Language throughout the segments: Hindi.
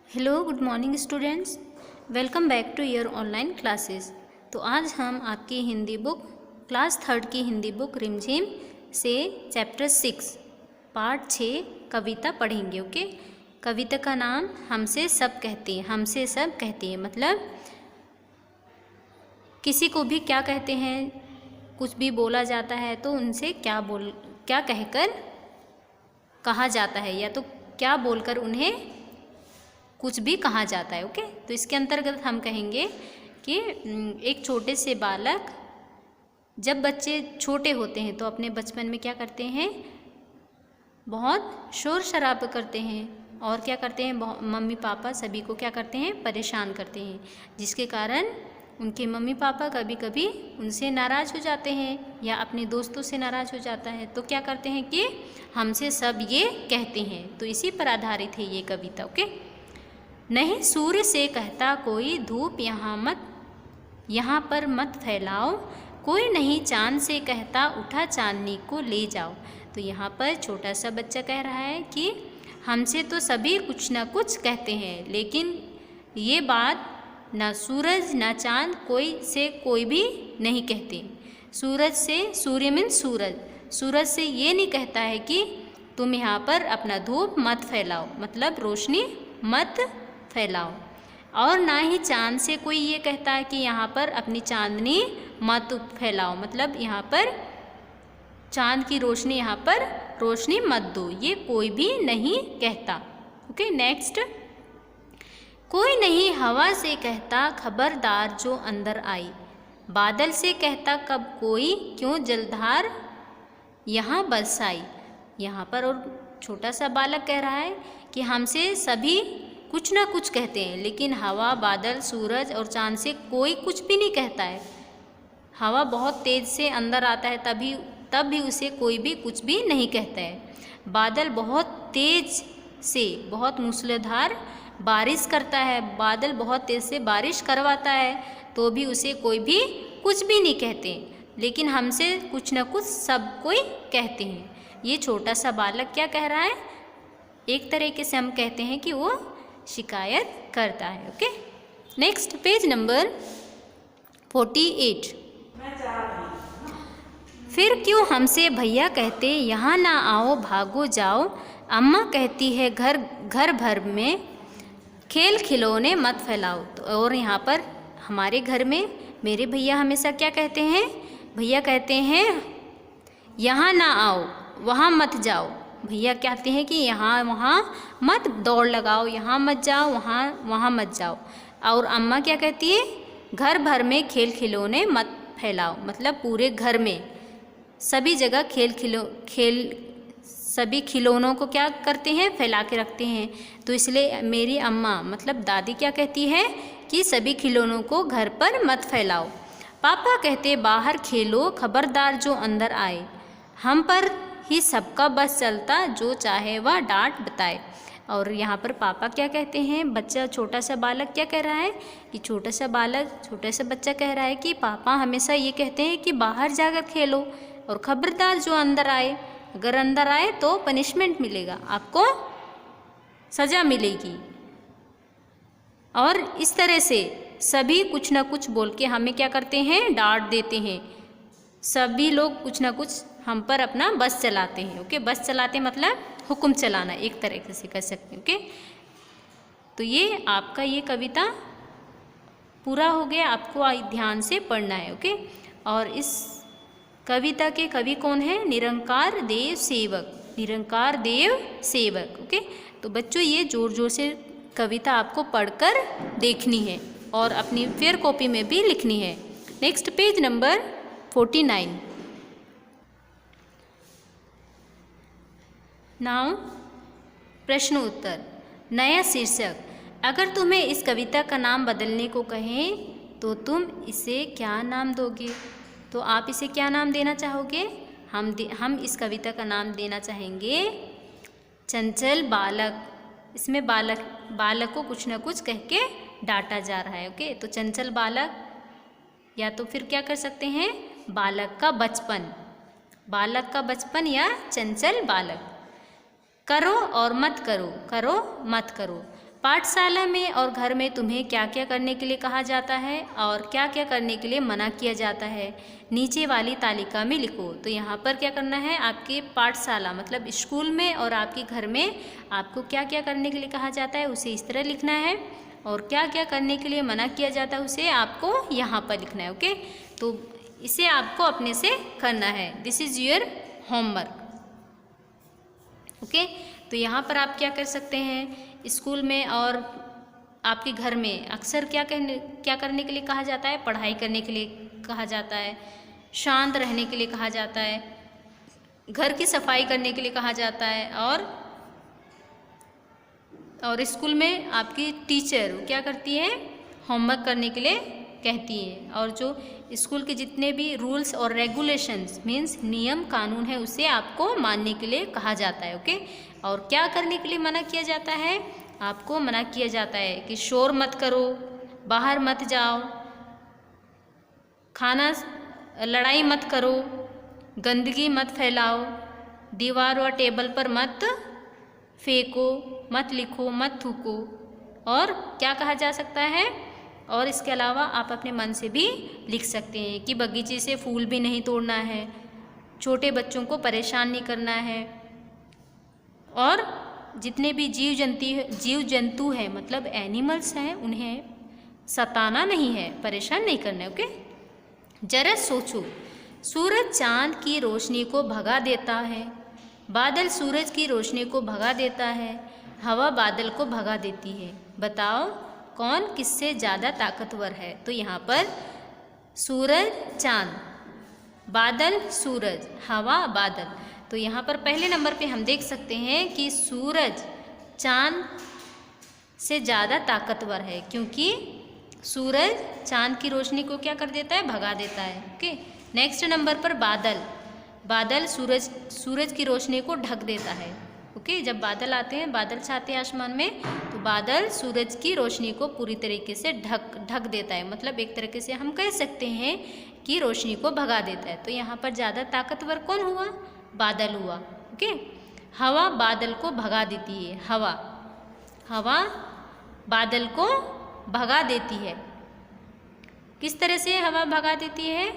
Hello good morning students, welcome back to your online classes. तो आज हम आपकी हिंदी बुक क्लास 3 की हिंदी बुक रिमझिम से चैप्टर 6 पार्ट 6 कविता पढ़ेंगे। ओके, कविता का नाम हमसे सब कहते हैं। हमसे सब कहते हैं मतलब किसी को भी क्या कहते हैं, कुछ भी बोला जाता है तो उनसे क्या कहकर कहा जाता है या तो क्या बोलकर उन्हें कुछ भी कहा जाता है। ओके, तो इसके अंतर्गत हम कहेंगे कि एक छोटे से बालक, जब बच्चे छोटे होते हैं तो अपने बचपन में क्या करते हैं, बहुत शोर शराबा करते हैं और क्या करते हैं, मम्मी पापा सभी को क्या करते हैं, परेशान करते हैं, जिसके कारण उनके मम्मी पापा कभी कभी उनसे नाराज़ हो जाते हैं या अपने दोस्तों से नाराज़ हो जाता है। तो क्या करते हैं कि हमसे सब ये कहते हैं। तो इसी पर आधारित है ये कविता। ओके, नहीं सूर्य से कहता कोई धूप यहाँ पर मत फैलाओ, कोई नहीं चांद से कहता उठा चांदनी को ले जाओ। तो यहाँ पर छोटा सा बच्चा कह रहा है कि हमसे तो सभी कुछ ना कुछ कहते हैं, लेकिन ये बात ना सूरज ना चांद कोई भी नहीं कहते। सूरज से, सूर्य मीन सूरज से ये नहीं कहता है कि तुम यहाँ पर अपना धूप मत फैलाओ, मतलब रोशनी मत फैलाओ, और ना ही चांद से कोई ये कहता है कि यहाँ पर अपनी चांदनी मत फैलाओ, मतलब यहाँ पर चांद की रोशनी, यहाँ पर रोशनी मत दो, ये कोई भी नहीं कहता। ओके, नेक्स्ट, कोई नहीं हवा से कहता खबरदार जो अंदर आई, बादल से कहता कब कोई क्यों जलधार यहाँ बरसाई। यहाँ पर और छोटा सा बालक कह रहा है कि हमसे सभी कुछ ना कुछ कहते हैं, लेकिन हवा, बादल, सूरज और चांद से कोई कुछ भी नहीं कहता है। हवा बहुत तेज़ से अंदर आता है तब भी उसे कोई भी कुछ भी नहीं कहता है। बादल बहुत तेज़ से, बहुत मूसलाधार बारिश करता है, बादल बहुत तेज़ से बारिश करवाता है, तो भी उसे कोई भी कुछ भी नहीं कहते, लेकिन हमसे कुछ ना कुछ सब कोई कहते हैं। ये छोटा सा बालक क्या कह रहा है, एक तरीके से हम कहते हैं कि वो शिकायत करता है। Okay, next page number 48। फिर क्यों हमसे भैया कहते यहाँ ना आओ भागो जाओ, अम्मा कहती है घर भर में खेल खिलौने मत फैलाओ। तो और यहाँ पर हमारे घर में मेरे भैया हमेशा क्या कहते हैं, भैया कहते हैं यहाँ ना आओ वहाँ मत जाओ। भैया कहते हैं कि यहाँ वहाँ मत दौड़ लगाओ, यहाँ मत जाओ, वहाँ मत जाओ। और अम्मा क्या कहती है, घर भर में खेल खिलौने मत फैलाओ, मतलब पूरे घर में सभी जगह सभी खिलौनों को क्या करते हैं, फैला के रखते हैं। तो इसलिए मेरी अम्मा मतलब दादी क्या कहती है कि सभी खिलौनों को घर पर मत फैलाओ। पापा कहते बाहर खेलो खबरदार जो अंदर आए, हम पर ही सबका बस चलता जो चाहे वह डांट बताए। और यहाँ पर पापा क्या कहते हैं, बच्चा छोटा सा बालक क्या कह रहा है कि छोटा सा बच्चा कह रहा है कि पापा हमेशा ये कहते हैं कि बाहर जाकर खेलो और खबरदार जो अंदर आए, अगर अंदर आए तो पनिशमेंट मिलेगा, आपको सज़ा मिलेगी। और इस तरह से सभी कुछ ना कुछ बोल के हमें क्या करते हैं, डांट देते हैं। सभी लोग कुछ ना कुछ हम पर अपना बस चलाते हैं। ओके, बस चलाते मतलब हुक्म चलाना, एक तरीके से कह सकते हैं। ओके, तो ये आपका ये कविता पूरा हो गया, आपको ध्यान से पढ़ना है। ओके, और इस कविता के कवि कौन है, निरंकार देव सेवक। ओके, तो बच्चों ये जोर जोर से कविता आपको पढ़कर देखनी है और अपनी फेयर कॉपी में भी लिखनी है। Next page number 49। नाउ प्रश्न उत्तर। नया शीर्षक, अगर तुम्हें इस कविता का नाम बदलने को कहें तो तुम इसे क्या नाम दोगे? तो आप इसे क्या नाम देना चाहोगे? हम इस कविता का नाम देना चाहेंगे चंचल बालक। इसमें बालक को कुछ ना कुछ कह के डांटा जा रहा है। ओके, तो चंचल बालक, या तो फिर क्या कर सकते हैं, बालक का बचपन या चंचल बालक। करो और मत करो, करो मत करो। पाठशाला में और घर में तुम्हें क्या क्या करने के लिए कहा जाता है और क्या क्या करने के लिए मना किया जाता है, नीचे वाली तालिका में लिखो। तो यहाँ पर क्या करना है, आपके पाठशाला मतलब स्कूल में और आपके घर में आपको क्या क्या करने के लिए कहा जाता है उसे इस तरह लिखना है, और क्या क्या करने के लिए मना किया जाता है उसे आपको यहाँ पर लिखना है। ओके, तो इसे आपको अपने से करना है। This is your homework. Okay, तो यहाँ पर आप क्या कर सकते हैं, स्कूल में और आपके घर में अक्सर क्या करने के लिए कहा जाता है, पढ़ाई करने के लिए कहा जाता है, शांत रहने के लिए कहा जाता है, घर की सफाई करने के लिए कहा जाता है, और स्कूल में आपकी टीचर क्या करती है, होमवर्क करने के लिए कहती है, और जो स्कूल के जितने भी रूल्स और रेगुलेशंस मीन्स नियम कानून है उसे आपको मानने के लिए कहा जाता है। ओके, और क्या करने के लिए मना किया जाता है, आपको मना किया जाता है कि शोर मत करो, बाहर मत जाओ, खाना लड़ाई मत करो, गंदगी मत फैलाओ, दीवार व टेबल पर मत फेंको, मत लिखो, मत थूको। और क्या कहा जा सकता है, और इसके अलावा आप अपने मन से भी लिख सकते हैं कि बगीचे से फूल भी नहीं तोड़ना है, छोटे बच्चों को परेशान नहीं करना है, और जितने भी जीव जंतु हैं मतलब एनिमल्स हैं उन्हें सताना नहीं है, परेशान नहीं करना है। ओके, जरा सोचो, सूरज चांद की रोशनी को भगा देता है, बादल सूरज की रोशनी को भगा देता है, हवा बादल को भगा देती है, बताओ कौन किससे ज़्यादा ताकतवर है। तो यहाँ पर सूरज चांद, बादल सूरज, हवा बादल। तो यहाँ पर पहले नंबर पे हम देख सकते हैं कि सूरज चांद से ज़्यादा ताकतवर है, क्योंकि सूरज चांद की रोशनी को क्या कर देता है, भगा देता है। ओके, नेक्स्ट नंबर पर बादल सूरज की रोशनी को ढक देता है। ओके, जब बादल आते हैं, बादल छाते हैं आसमान में, तो बादल सूरज की रोशनी को पूरी तरीके से ढक देता है, मतलब एक तरीके से हम कह सकते हैं कि रोशनी को भगा देता है। तो यहाँ पर ज़्यादा ताकतवर कौन हुआ, बादल हुआ। ओके, हवा बादल को भगा देती है, हवा बादल को भगा देती है। किस तरह से हवा भगा देती है,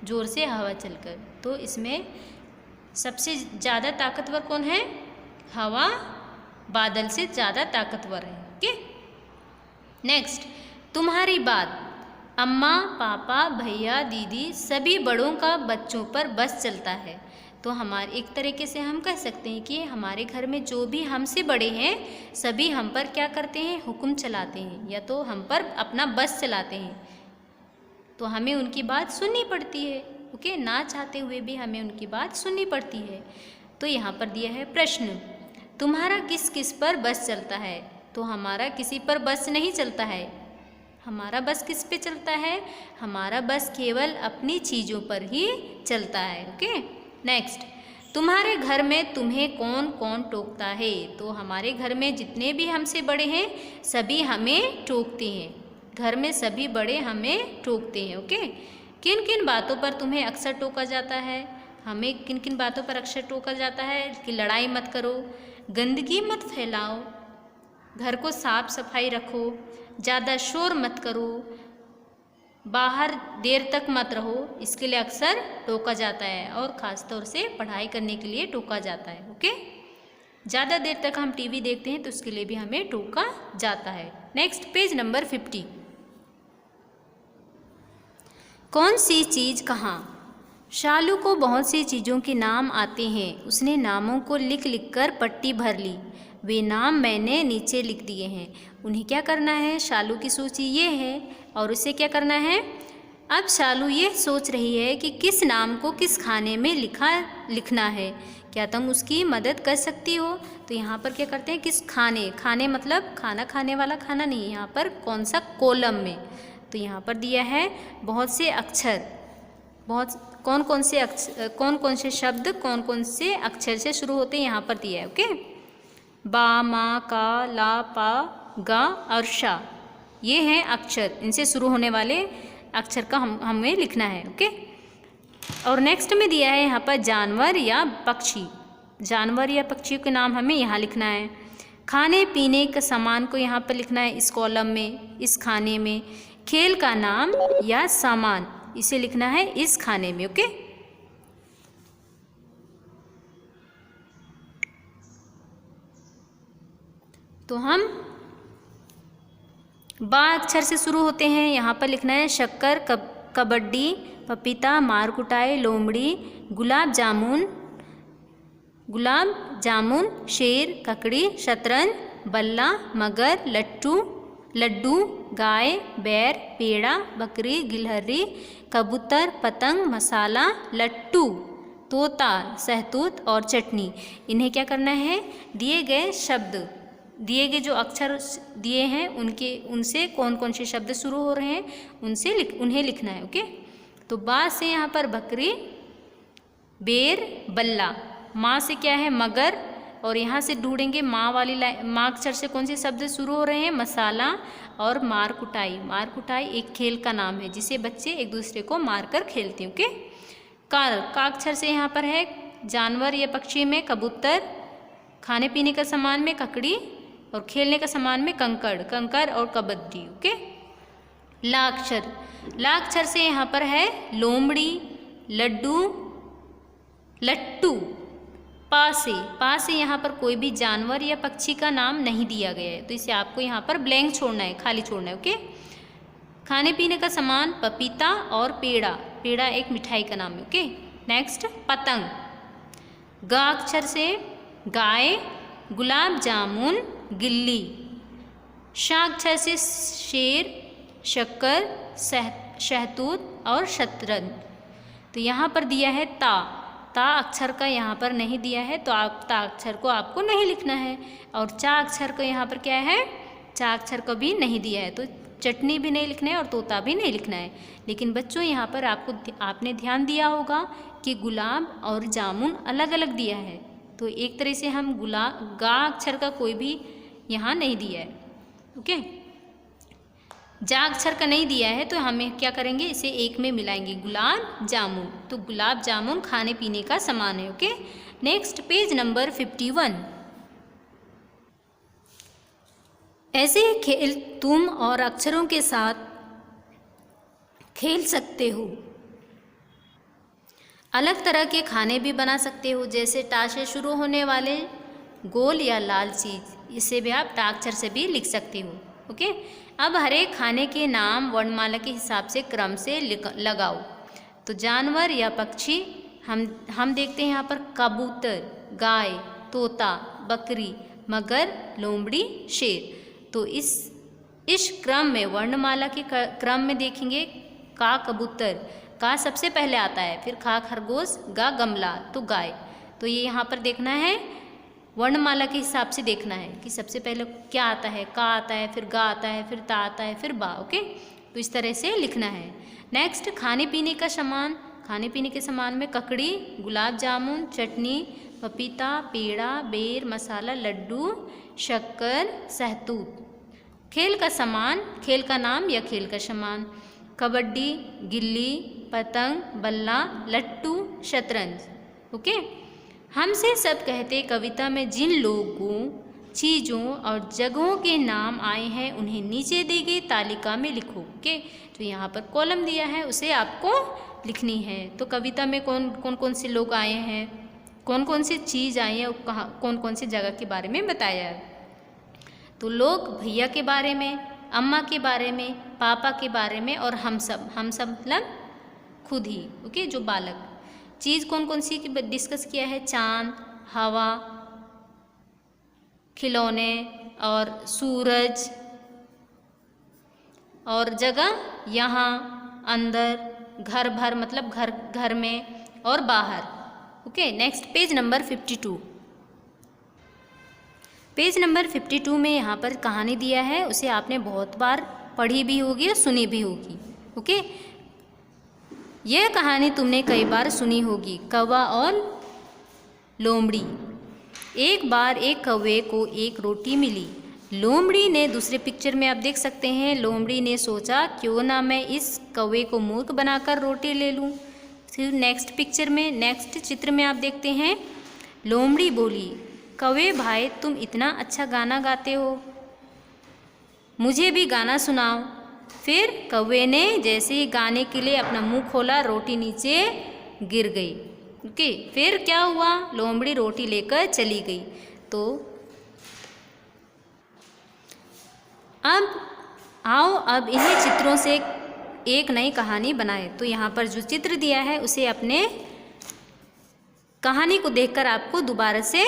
जोर से हवा चलकर। तो इसमें सबसे ज़्यादा ताकतवर कौन है, हवा बादल से ज़्यादा ताकतवर है। ओके, नेक्स्ट, तुम्हारी बात, अम्मा पापा भैया दीदी सभी बड़ों का बच्चों पर बस चलता है। तो हमारे एक तरीके से हम कह सकते हैं कि हमारे घर में जो भी हमसे बड़े हैं सभी हम पर क्या करते हैं, हुक्म चलाते हैं, या तो हम पर अपना बस चलाते हैं, तो हमें उनकी बात सुननी पड़ती है। ओके, ना चाहते हुए भी हमें उनकी बात सुननी पड़ती है। तो यहाँ पर दिया है प्रश्न, तुम्हारा किस किस पर बस चलता है। तो हमारा किसी पर बस नहीं चलता है, हमारा बस किस पे चलता है, हमारा बस केवल अपनी चीज़ों पर ही चलता है। ओके, नेक्स्ट, तुम्हारे घर में तुम्हें कौन कौन टोकता है। तो हमारे घर में जितने भी हमसे बड़े हैं सभी हमें टोकते हैं, घर में सभी बड़े हमें टोकते हैं। ओके, किन किन बातों पर तुम्हें अक्सर टोका जाता है, हमें किन किन बातों पर अक्सर टोका जाता है कि लड़ाई मत करो, गंदगी मत फैलाओ, घर को साफ सफाई रखो, ज़्यादा शोर मत करो, बाहर देर तक मत रहो, इसके लिए अक्सर टोका जाता है, और ख़ास तौर से पढ़ाई करने के लिए टोका जाता है। ओके, ज़्यादा देर तक हम टीवी देखते हैं तो उसके लिए भी हमें टोका जाता है। नेक्स्ट, पेज नंबर 50, कौन सी चीज़ कहाँ। शालू को बहुत सी चीज़ों के नाम आते हैं, उसने नामों को लिख लिख कर पट्टी भर ली, वे नाम मैंने नीचे लिख दिए हैं। उन्हें क्या करना है, शालू की सूची ये है और उसे क्या करना है, अब शालू ये सोच रही है कि किस नाम को किस खाने में लिखना है, क्या तुम उसकी मदद कर सकती हो। तो यहाँ पर क्या करते हैं, किस खाने मतलब खाना खाने वाला खाना नहीं, यहाँ पर कौन सा कॉलम में। तो यहाँ पर दिया है बहुत से अक्षर, कौन कौन से शब्द कौन कौन से अक्षर से शुरू होते हैं यहाँ पर दिया है। ओके, बा मा का ला पा गा और शा, ये हैं अक्षर, इनसे शुरू होने वाले अक्षर का हमें लिखना है। ओके, और नेक्स्ट में दिया है यहाँ पर जानवर या पक्षी के नाम हमें यहाँ लिखना है। खाने पीने का सामान को यहाँ पर लिखना है इस कॉलम में, इस खाने में। खेल का नाम या सामान इसे लिखना है इस खाने में। ओके, तो हम बा अक्षर से शुरू होते हैं। यहाँ पर लिखना है शक्कर, कबड्डी, पपीता, मारकुटाई, लोमड़ी, गुलाब जामुन, शेर, ककड़ी, शतरंज, बल्ला, मगर, लड्डू, गाय, बैर, पेड़ा, बकरी, गिलहरी, कबूतर, पतंग, मसाला, लट्टू, तोता, सहतूत और चटनी। इन्हें क्या करना है, दिए गए शब्द, दिए गए जो अक्षर दिए हैं उनसे कौन कौन से शब्द शुरू हो रहे हैं उन्हें लिखना है। ओके, तो बा से यहाँ पर बकरी, बेर, बल्ला, माँ से क्या है मगर, और यहाँ से ढूंढेंगे माँ वाली माँ अक्षर से कौन से शब्द शुरू हो रहे हैं, मसाला और मारकुटाई। मारकुटाई एक खेल का नाम है जिसे बच्चे एक दूसरे को मारकर खेलते हैं। ओके, का अक्षर से यहाँ पर है जानवर या पक्षी में कबूतर, खाने पीने का सामान में ककड़ी और खेलने का सामान में कंकड़ और कबड्डी। ओके, ला अक्षर से यहाँ पर है लोमड़ी, लट्टू। पा से यहाँ पर कोई भी जानवर या पक्षी का नाम नहीं दिया गया है, तो इसे आपको यहाँ पर ब्लैंक छोड़ना है, खाली छोड़ना है। ओके, खाने पीने का सामान पपीता और पेड़ा एक मिठाई का नाम है। ओके, नेक्स्ट पतंग। गा अक्षर से गाय, गुलाब जामुन, गिल्ली। शा अक्षर से शेर, शक्कर, शहतूत और शतरंज। तो यहाँ पर दिया है ता अक्षर का यहाँ पर नहीं दिया है, तो आप ता अक्षर को आपको नहीं लिखना है। और चा अक्षर को यहाँ पर क्या है, चा अक्षर को भी नहीं दिया है, तो चटनी भी नहीं लिखना है और तोता भी नहीं लिखना है। लेकिन बच्चों यहाँ पर आपने ध्यान दिया होगा कि गुलाब और जामुन अलग अलग दिया है, तो एक तरह से हम गा अक्षर का कोई भी यहाँ नहीं दिया है। ओके, जा अक्षर का नहीं दिया है, तो हमें क्या करेंगे, इसे एक में मिलाएंगे, गुलाब जामुन। तो गुलाब जामुन खाने पीने का सामान है। Okay, next page number 51। ऐसे खेल तुम और अक्षरों के साथ खेल सकते हो। अलग तरह के खाने भी बना सकते हो, जैसे टा से शुरू होने वाले गोल या लाल चीज़, इसे भी आप टा अक्षर से भी लिख सकते हो। ओके, अब हर एक खाने के नाम वर्णमाला के हिसाब से क्रम से लगाओ। तो जानवर या पक्षी हम देखते हैं यहाँ पर कबूतर, गाय, तोता, बकरी, मगर, लोमड़ी, शेर। तो इस क्रम में वर्णमाला के क्रम में देखेंगे का कबूतर, का सबसे पहले आता है, फिर खा खरगोश, गा गमला, तो गाय। तो ये यहाँ पर देखना है, वर्णमाला के हिसाब से देखना है कि सबसे पहले क्या आता है, का आता है, फिर गा आता है, फिर ता आता है, फिर बा। ओके, तो इस तरह से लिखना है। नेक्स्ट खाने पीने का सामान। खाने पीने के सामान में ककड़ी, गुलाब जामुन, चटनी, पपीता, पेड़ा, बेर, मसाला, लड्डू, शक्कर, सहतूत। खेल का सामान, खेल का नाम या खेल का सामान कबड्डी, गिल्ली, पतंग, बल्ला, लट्टू, शतरंज। ओके, हमसे सब कहते कविता में जिन लोगों, चीज़ों और जगहों के नाम आए हैं उन्हें नीचे दी गई तालिका में लिखो। ओके, तो यहाँ पर कॉलम दिया है, उसे आपको लिखनी है। तो कविता में कौन से लोग आए हैं, कौन कौन सी चीज़ आई है, कौन कौन सी जगह के बारे में बताया है। तो लोग भैया के बारे में, अम्मा के बारे में, पापा के बारे में और हम सब मतलब खुद ही। ओके, जो बालक। चीज़ कौन कौन सी की डिस्कस किया है, चांद, हवा, खिलौने और सूरज। और जगह यहाँ, अंदर, घर भर मतलब घर में और बाहर। Okay, next page number 52। Page number 52 में यहाँ पर कहानी दिया है, उसे आपने बहुत बार पढ़ी भी होगी और सुनी भी होगी। ओके, यह कहानी तुमने कई बार सुनी होगी, कौवा और लोमड़ी। एक बार एक कौवे को एक रोटी मिली। लोमड़ी ने, दूसरे पिक्चर में आप देख सकते हैं, लोमड़ी ने सोचा क्यों ना मैं इस कौवे को मूर्ख बनाकर रोटी ले लूँ। फिर नेक्स्ट पिक्चर में, नेक्स्ट चित्र में आप देखते हैं, लोमड़ी बोली कौवे भाई तुम इतना अच्छा गाना गाते हो, मुझे भी गाना सुनाओ। फिर कौवे ने जैसे ही गाने के लिए अपना मुंह खोला, रोटी नीचे गिर गई। ओके, फिर क्या हुआ, लोमड़ी रोटी लेकर चली गई। तो अब आओ अब इन्हीं चित्रों से एक नई कहानी बनाए। तो यहाँ पर जो चित्र दिया है उसे अपने कहानी को देखकर आपको दोबारा से,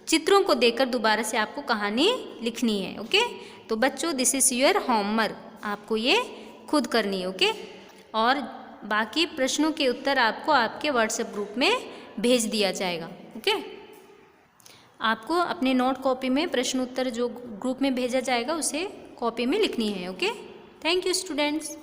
चित्रों को देखकर दोबारा से आपको कहानी लिखनी है। ओके, तो बच्चों दिस इज़ योर होमवर्क, आपको ये खुद करनी है। ओके, और बाकी प्रश्नों के उत्तर आपको आपके व्हाट्सएप ग्रुप में भेज दिया जाएगा। ओके, आपको अपने नोट कॉपी में प्रश्न उत्तर जो ग्रुप में भेजा जाएगा उसे कॉपी में लिखनी है। Okay, thank you students.